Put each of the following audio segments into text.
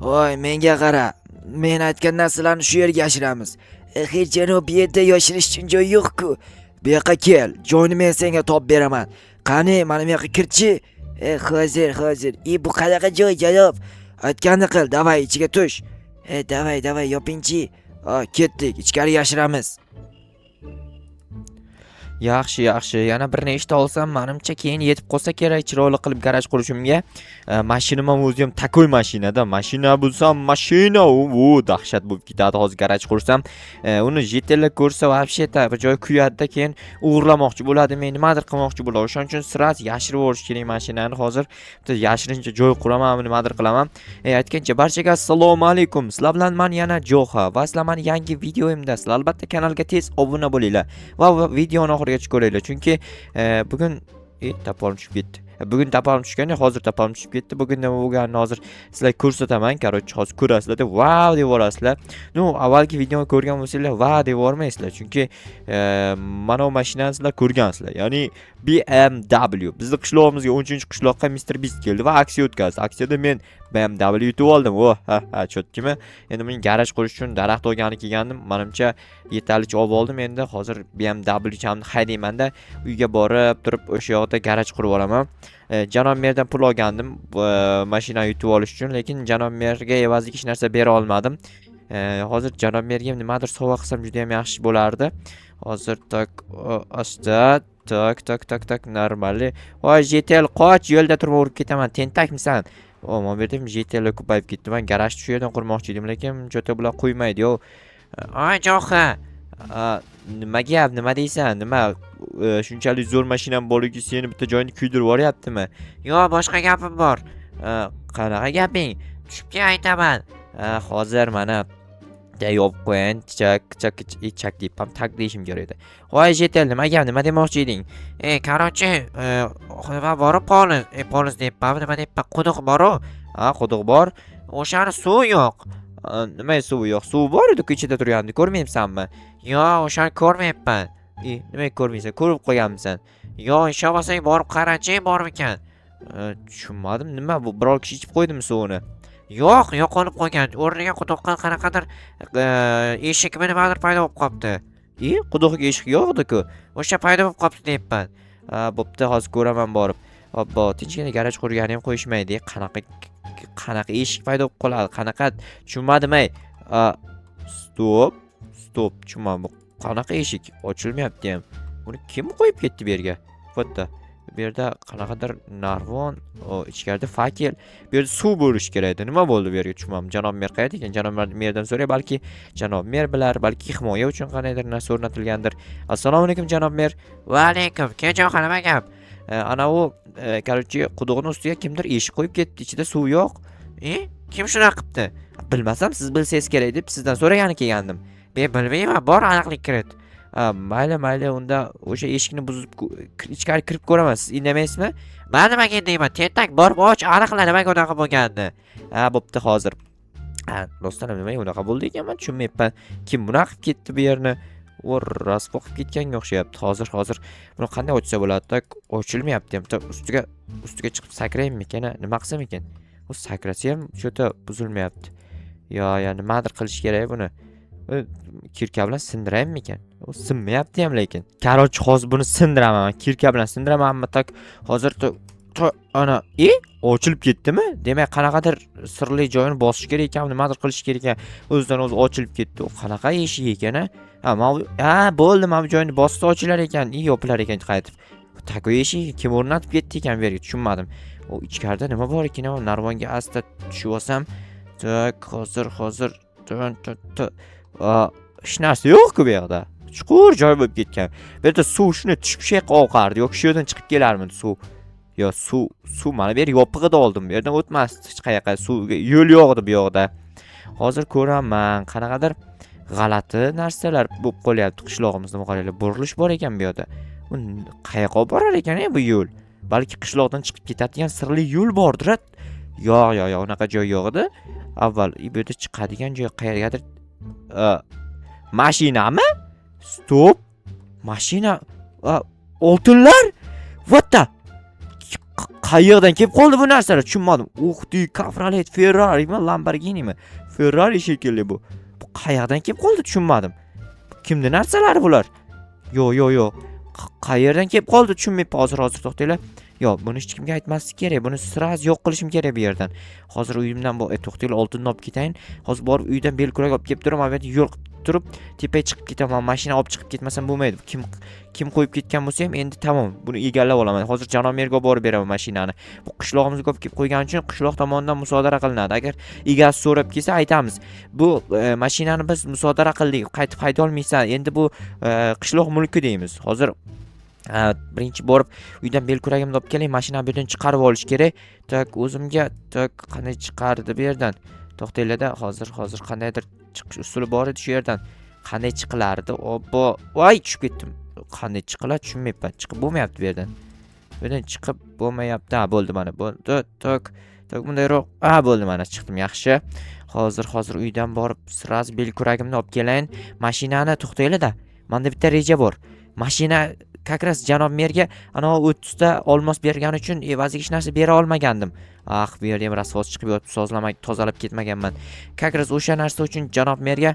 Voy, menga qara. Men aytgan narsalarni shu yerga yashiramiz. Hech janob, bu yerda yashirish uchun joy yo'q-ku. Bu yoqqa kel, joyni men senga topib beraman. Qani, mana bu yoqqa kirchi. Hozir. Bu qanaqa joy, janob? Aytganini qil, davay ichiga tush. Davay, yopingchi. Ketdik, ichkari yashiramiz. Yaxshi. Yana bir nechta olsam, menimcha keyin yetib qolsa kerak chiroyli qilib garaj qurishimga. Mashinam ham o'zim takoy mashinada. Mashina bo'lsam, mashina u dahshat bo'lib ketadi. Hozir garaj qursam, uni jetellar ko'rsa, вообще bir joy kuyadi-da, keyin o'g'irlamoqchi bo'ladi, meni nimadir qilmoqchi bo'ladi. O'shaning uchun sirasi yashirib o'rish kerak mashinani. Hozir bitta yashirincha joy quraman, nimadir qilaman. Aytgancha barchaga assalomu alaykum. Sizlar bilan men yana Joha va sizlar meni yangi videoimda. Sizlar albatta kanalga tez obuna bo'linglar va videoni oxirigacha ko'ringlar, chunki bugun tapalim tushib ketdi. Bugun tapalim tushganda, hozir tapalim tushib ketdi. Bugun nima bo'lganini hozir sizlarga ko'rsataman. Короче, hozir ko'rasizlar deb wow deb yorasizlar. Avvalgi videoni ko'rgan bo'lsanglar wow deb yormaysizlar, chunki mana bu mashinani sizlar ko'rgansizlar. Ya'ni BMW. Bizning qishlog'imizga 10-qishloqqa Mr. Beast keldi va aksiya o'tkazdi. Aksiyada men BMW yutib oldim. Cho'tkimi? Endi men garaj qurish uchun daraxt olgani kelgandim. Menimcha yetarlicha olib oldim. Endi hozir BMW chamni haydayman-da, uyga borib turib o'sha yoqda garaj qurib olaman. Janob merdan pul olgandim mashinani yutib olish uchun, lekin janob merga evaziga hech narsa bera olmadim. Hozir janob merga nimadir sovg'a qilsam juda ham yaxshi bo'lardi. Hozir tak normali. Voy jetel, qoch, yo'lda turib urib ketaman. Tentakmisan? Men berdim, jetellar ko'payib ketdi. Men garajni shu yerdan qurmoqchi edim, lekin jo'ta bular qo'ymaydi-yo. Ay Jo'xa. Nima gap, nima deysan? Nima shunchalik zo'r mashinam borligi seni bitta joyini kuydirib yuboryaptimi? Yo'q, boshqa gapim bor. Qanaqa gaping? Tushibga aytaman. Hozir mana yopib qo'yayin, chak deb ham tag deyishim kerak edi. Voy jetel, nima gap, nima demoqchi eding? Короче, borib poliz deyapman, nima deyapman? Quduq bor-ku. Quduq bor. O'shani suv yo'q. Nima suvi yo'q? Suv bor edi, ichida turgandi, ko'rmayapsanmi? Yo'q, o'shani ko'rmayapman. Nima ko'rmaysan? Ko'rib qo'yganmisan? Yo'q, ishonmasang borib qarachi, bormikan? Tushunmadim. Nima bu, biror kishi ichib qo'ydimi suvini? Yo'q, yo'qolib qolgan. O'rniga quduqqa qanaqadir eshikmi nimadir paydo bo'lib qolibdi. Quduqga eshik yo'q-ku. O'sha paydo bo'lib qolibdi deyapman. Bo'pti, hozir ko'raman borib. Obbo, tinchgina garaj qurgani ham qo'yishmaydi. Qanaqa eshik paydo bo'lib qoladi? Qanaqa tushunmadim-ay. Stop, tushunmadim. Qanaqa eshik ochilmayapti ham. Uni kim qo'yib ketdi bu yerga? Bo'pti. Bu yerda qanaqadir narvon, ichkarida fakel, bu yerda suv bo'lishi kerak edi. Nima bo'ldi bu yerga tushunmadim. Janob mer qayerda ekan? Janob merdan so'ray, balki janob mer bilar, balki himoya uchun qanaqadir narsa o'rnatilgandir. Assalomu alaykum janob mer. Va alaykum. Kecha nima gap? Ana u короче, quduqning ustiga kimdir eshik qo'yib ketdi, ichida suv yo'q. Kim shunaqa qilibdi? Bilmasam, siz bilsangiz kerak deb sizdan so'ragani kelgandim. Men bilmayman, bor aniqlik kirit. Mayli, unda o'sha eshikni buzib ichkari kirib ko'raman. Siz indamaysizmi? Men nimaga indayman? Tentak borib och, aniqla nimaga unaqa bo'lganini. Bo'pti hozir. Do'stlarim, nimaga unaqa bo'ldi ekan? Men tushunmayapman. Kim bunaqa qilib ketdi bu yerni? Rasvo qilib ketganga o'xshayapti. Hozir buni qanday ochsa bo'ladi? Ochilmayapti ham. Ustiga chiqib sakraymi ekan? Nima qilsam ekan? U sakrasa ham cho'ta buzilmayapti. Yo, nimadir qilish kerak buni. Kirka bilan sindiraymi ekan? U sinmayapti ham lekin. Короче, hozir buni sindiraman. Kirka bilan sindiraman, ammo hozir ana, ochilib ketdimi? Demak, qanaqadir sirli joyini bosish kerak ekan, nimadir qilish kerak ekan. O'zidan o'zi ochilib ketdi. U qanaqa eshik ekan, bo'ldi, mana bu joyni bossa ochilar ekan, yopilar ekan qaytib. Takoy eshik kim o'rnatib ketdi ekan bu yerga, tushunmadim. U ichkarida nima bor ekan? Narvonga asta tushib olsam, hozir hech narsa yo'q-ku bu yerda. Chuqur joy bo'lib ketgan. Bu yerda suv shuni tushib shu yoqqa oqardi yoki shu yerdan chiqib kelarmidi suv? Yo, suv mana bu yer yopig'ida oldim. Bu yerdan o'tmasdi hech qayerga. Suvga yo'l yo'q edi bu yoqda. Hozir ko'raman, qanaqadir g'alati narsalar bo'lib qolyapti qishlog'imizda. Qaranglar, burilish bor ekan bu yerda. Bu qayerga olib borar ekan bu yo'l? Balki qishloqdan chiqib ketadigan sirli yo'l bordir. Yo'q, unaqa joy yo'q edi. Avval bu yerda chiqadigan joy qayergadir. Mashinami? Stop. Mashina. Oltinlar? What the? qayerdan kelib qoldi bu narsalar tushunmadim. Uxti, Cabriolet, Ferrarimi, Lamborghinimi? Ferrari shekilli bu. Bu qayerdan kelib qoldi tushunmadim. Kimning narsalari bular? Yo'q. Qayerdan kelib qoldi tushunmayapman hozir to'xtanglar. Yo'q, buni hech kimga aytmaslik kerak. Buni sirasiz yo'q qilishim kerak bu yerdan. Hozir uyimdan bu to'xtanglar oltinni olib ketayin. Hozir borib uydan belkurak olib kelib turaman. Bu yerda yo'l qilib turib tepaga chiqib ketaman. Mashina olib chiqib ketmasam bo'lmaydi. Kim qo'yib ketgan bo'lsa ham endi tamom. Buni egallab olaman. Hozir janob merga olib borib beraman mashinani. Bu qishlog'imizga olib kelib qo'ygani uchun qishloq tomonidan musodara qilinadi. Agar egasi so'rab kelsa aytamiz. Bu mashinani biz musodara qildik. Qaytib hayda olmaysan. Endi bu qishloq mulki deymiz. Hozir birinchi borib uydan belkuragimni olib kelay, mashinani bu yerdan chiqarib olish kerak. Tak o'zimga qanday chiqardi bu yerdan? To'xtanglarda, hozir qandaydir chiqish usuli bor edi shu yerdan. Qanday chiqilardi? Obbo, voy tushib ketdim. Qanday chiqiladi tushunmayapman. Chiqib bo'lmayapti bu yerdan. Bu yerdan chiqib bo'lmayapti. Ha, bo'ldi mana. Bo'ldi. Tak bundayroq. Ha, bo'ldi mana, chiqdim, yaxshi. Hozir uydan borib sirasi belkuragimni olib kelayin. Mashinani to'xtanglarda. Menda bitta reja bor. Mashina kakras janob merga ana 30 ta olmos bergani uchun evaziga hech narsa bera olmagandim. Bu yerda ham rasvos chiqib yotib, tozalab ketmaganman. Kakras o'sha narsa uchun janob merga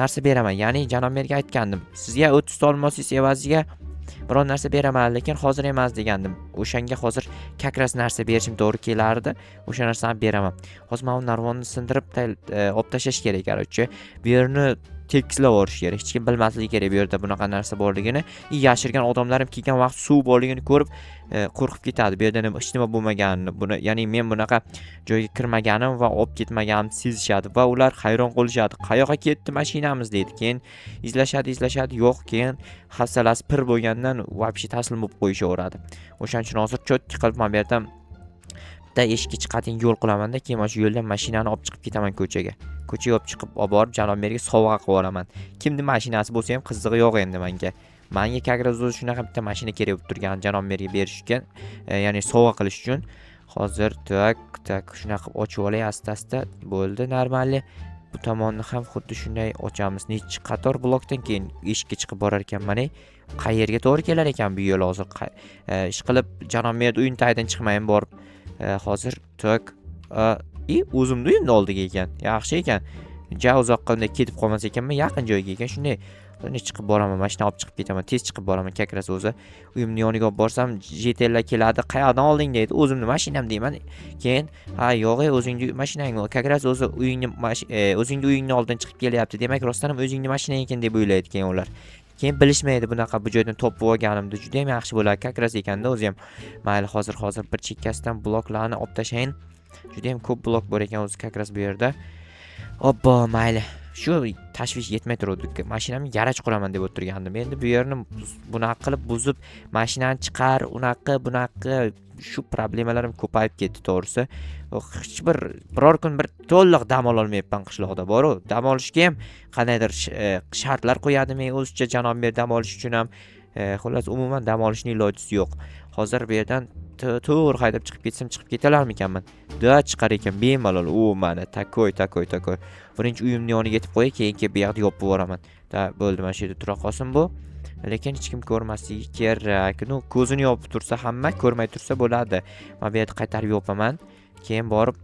narsa beraman. Ya'ni janob merga aytgandim. Sizga 30 ta olmosingiz evaziga biron narsa beraman, lekin hozir emas degandim. O'shanga hozir kakras narsa berishim to'g'ri kelardi. O'sha narsani beraman. Hozir men narvonni sindirib olib tashlash kerak, qarochi. Bu yerni tekislar borish kerak. Hech kim bilmasligi kerak bu yerda bunaqa narsa borligini. Yashirgan odamlarim kelgan vaqt suv borligini ko'rib qo'rqib ketadi. Bu yerda hech nima bo'lmaganini, buni, ya'ni men bunaqa joyga kirmaganim va olib ketmaganimni sezishadi va ular hayron qolishadi. Qayoqqa ketdi mashinamiz deydi. Keyin izlashadi, yo'q, keyin hafsalasi pir bo'lgandan vobshe taslim bo'lib qo'yishaveradi. O'shaning uchun hozir cho'tki qilib men bu yerdan bitta eshikka chiqadigan yo'l qilaman-da, keyin mana shu yo'ldan mashinani olib chiqib ketaman ko'chaga. Ko'chaga olib chiqib olib borib janob merga sovg'a qilib olaman. Kimning mashinasi bo'lsa ham qizig'i yo'q endi menga. Menga kakras o'zi shunaqa bitta mashina kerak bo'lib turgan janob merga berish uchun, ya'ni sovg'a qilish uchun. Hozir tak shunaqa qilib ochib olay asta-asta. Bo'ldi, normalli. Bu tomonni ham xuddi shunday ochamiz. Nechi qator blokdan keyin eshikka chiqib borar ekanman. Qayerga to'g'ri kelar ekan bu yo'l hozir? Ish qilib janob merda uyning tagidan chiqmayin borib. Hozir o'zimni uyimni oldiga ekan. Yaxshi ekan. Uzoqqa unday ketib qolmas ekanman, yaqin joyga ekan. Shunday chiqib boraman, mashina olib chiqib ketaman. Tez chiqib boraman kakras o'zi. Uyimni yoniga olib borsam, JTL keladi. Qayoqdan olding deydi. O'zimni mashinam deyman. Keyin, yo'q, o'zingning mashinang. Kakras o'zi o'zingning uyingni oldidan chiqib kelyapti. Demak, rostdan ham o'zingning mashinang ekan deb o'ylaydi keyin ular. Keyin bilishmaydi bunaqa bu joydan topib olganimni. Juda ham yaxshi bo'ladi. Kakras ekanda o'zi ham. Mayli, hozir bir chekkasidan bloklarni olib tashayin. Juda ham ko'p blok bor ekan o'zi kakras bu yerda. Obbo, mayli. Shu tashvish yetmay turdi. Mashinamni garaj quraman deb o'tirgandim. Endi bu yerni bunaqa qilib buzib, mashinani chiqar, unaqa, bunaqa shu problemalarim ko'payib ketdi to'g'risi. Hech biror kun bir to'liq dam ola olmayapman qishloqda boru. Dam olishga ham qandaydir shartlar qo'yadimi o'zicha janob mer dam olish uchun ham. Xullas umuman dam olishning ilojisi yo'q. Hozir bu yerdan to'g'ri haydab chiqib ketsam chiqib ketalarmikanman? Chiqar ekan bemalol. Mana takoy. Birinchi uyimni yoniga yetib qo'yay, keyin kelib bu yoqda yopib boraman. Bo'ldi, mana shu yerda tura qolsin bu. Lekin hech kim ko'rmasligi kerak. Ko'zini yopib tursa hamma, ko'rmay tursa bo'ladi. Men bu yerda qaytarib yopaman. Keyin borib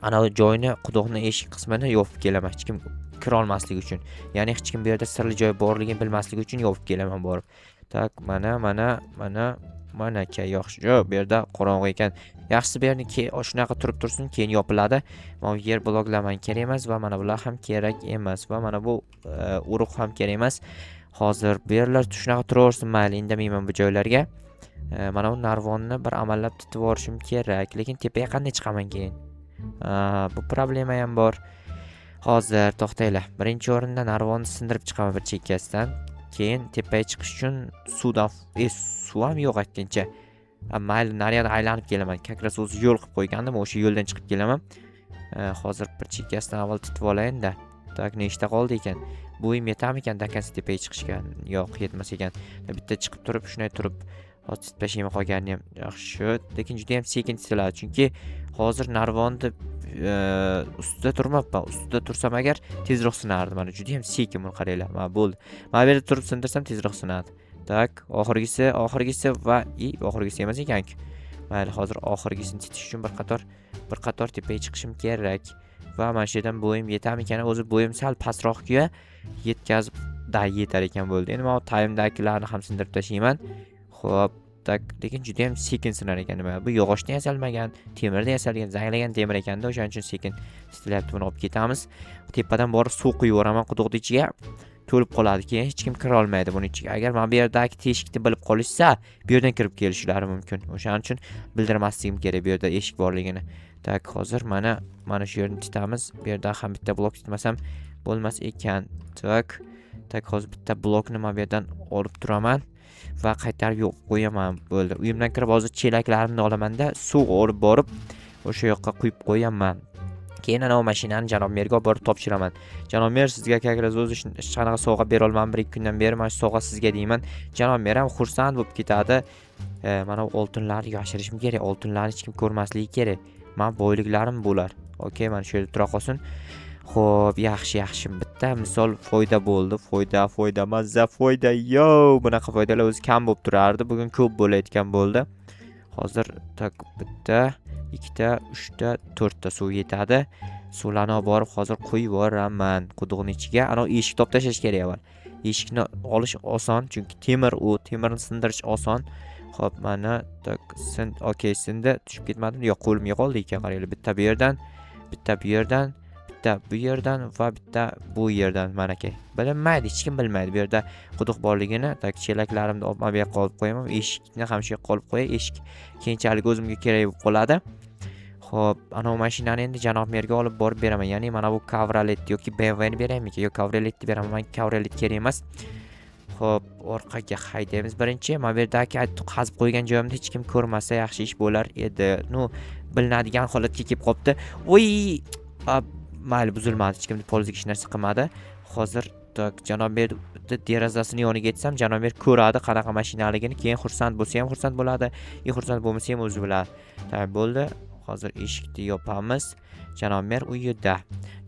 ana joyni, quduqni eshik qismini yopib kelaman. Hech kim kira olmasligi uchun. Ya'ni hech kim bu yerda sirli joy borligini bilmasligi uchun yopib kelaman borib. Mana yaxshi. Yo'q, bu yerda qorong'u ekan. Yaxshisi bu yerni shunaqa turib tursin, keyin yopiladi. Mana yer bloklamang kerak emas va mana bular ham kerak emas va mana bu urug' ham kerak emas. Hozir bu yerlar shunaqa turaversin, mayli, indamayman bu joylarga. Mana bu narvonni bir amallab titib yorishim kerak, lekin tepaga qanday chiqaman keyin? Bu problema ham bor. Hozir to'xtanglar. Birinchi o'rinda narvonni sindirib chiqaman bir chekkasidan. Keyin tepaga chiqish uchun suv ham yo'q aytgancha. Mayli, naryoqda aylanib kelaman. Kakras o'zi yo'l qilib qo'ygandim, o'sha yo'ldan chiqib kelaman. Hozir bir chekkasidan avval titib olayin-da. Nechta qoldi ekan? Bo'yim yetarmikan dakansi tepaga chiqishga? Yo'q, yetmas ekan. Bitta chiqib turib, shunday turib hozir titpashim qolgani ham yaxshi, lekin juda ham sekin titiladi, chunki hozir narvonni ustida turmabman. Ustida tursam agar tezroq sinardi. Mana juda ham sekin, buni qaranglar. Mana bo'ldi. Mana bu yerda turib sindirsam tezroq sinadi. Oxirgisi va oxirgisi emas ekan-ku. Mayli, hozir oxirgisini titish uchun bir qator tepaga chiqishim kerak. Va mana shu yerdan bo'yim yetarmikan? O'zi bo'yim sal pastroq-ku, yetkazib yetar ekan bo'ldi. Endi men taymdagilarni ham sindirib tashlayman. Xo'p, lekin juda ham sekin sinar ekan. Nima? Bu yog'ochdan yasalmagan, temirdan yasalgan, zanglagan temir ekanda, o'shaning uchun sekin stilyapti. Buni olib ketamiz. Tepadan borib suv quyib yuboraman quduqning ichiga. To'lib qoladi, keyin hech kim kira olmaydi buning ichiga. Agar mana bu yerdagi teshikni bilib qolishsa, bu yerdan kirib kelishlari mumkin. O'shaning uchun bildirmasligim kerak bu yerda eshik borligini. Tak, hozir mana shu yerni titamiz. Bu yerda ham bitta blok titmasam bo'lmas ekan. Tak, hozir bitta blokni mana bu yerdan olib turaman va qaytarib yo'q qo'yaman. Bo'ldi. Uyimdan kirib hozir chelaklarimni olamanda, suv olib borib o'sha yoqqa quyib qo'yaman. Keyin ana mashinani janob merga olib borib topshiraman. Janob mer, sizga kagraz o'zi hech qanaqa sovg'a bera olmadim 1-2 kundan beri. Mana shu sovg'a sizga deyman. Janob mer ham xursand bo'lib ketadi. Mana oltinlarni yashirishim kerak. Oltinlarni hech kim ko'rmasligi kerak. Men boyliklarim bo'lar. Okey, mana shu yerda tura qolsin. Xo'p, yaxshi. Bitta misol foyda bo'ldi. Foyda, mazza foyda. Yo, bunaqa foydalar o'zi kam bo'lib turardi. Bugun ko'p bo'layotgan bo'ldi. Hozir tak bitta, 2 ta, 3 ta, 4 ta suv yetadi. Suvlarni olib borib hozir qo'yib yuboraman quduqning ichiga. Ana eshik topib tashlash kerak avval. Eshikni olish oson, chunki temirni sindirish oson. Xo'p, mana tak sindi, tushib ketmadimi? Yo'q, qo'limga qoldi ekan, qaranglar. Bitta bu yerdan, bitta bu yerdan, bitta bu yerdan va bitta bu yerdan mana aka. Bilinmaydi, hech kim bilmaydi bu yerda quduq borligini. Tak, chelaklarimni olib bu yoqqa olib qo'yaman. Eshikni ham shu yoqqa olib qo'yay. Eshik keyinchalik o'zimga kerak bo'lib qoladi. Xo'p, ana mashinani endi janob merga olib borib beraman. Ya'ni mana bu Cabriolet yoki BMW ni beraymi-ki? Yo'q, Cabrioletni beraman. Men Cabriolet kerak emas. Xo'p, orqaga haydaymiz birinchi. Mana bu yerdagi qazib qo'ygan joyimni hech kim ko'rmasa yaxshi ish bo'lar edi. Bilinadigan holatga kelib qopti. Voy! Mayli, buzilmadi. Hech kimni polizga hech narsa qilmadi. Hozir janob mer derazasini yoniga yetsam, janob mer ko'radi qanaqa mashinaligini. Keyin xursand bo'lsa ham xursand bo'ladi, xursand bo'lmasa ham o'zi biladi. Tak, bo'ldi. Hozir eshikni yopamiz. Janob mer u yerda.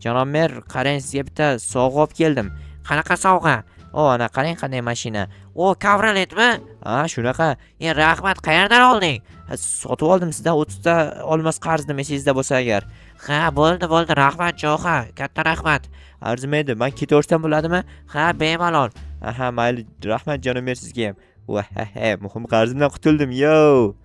Janob mer, qarang, sizga bitta sovg'a olib keldim. Qanaqa sovg'a? Ana qarang, qanday mashina. Cabrioletmi? Ha, shunaqa. Rahmat, qayerdan olding? Sotib oldim sizdan 30 ta olmos qarzni mesingizda bo'lsa agar. Ha, bo'ldi, rahmat Jo'xa, katta rahmat. Arzimaydi, men ketaversam bo'ladimi? Ha, bemalol. Aha, mayli, rahmat jonim mer sizga ham. Muhim qarzimdan qutuldim, yo.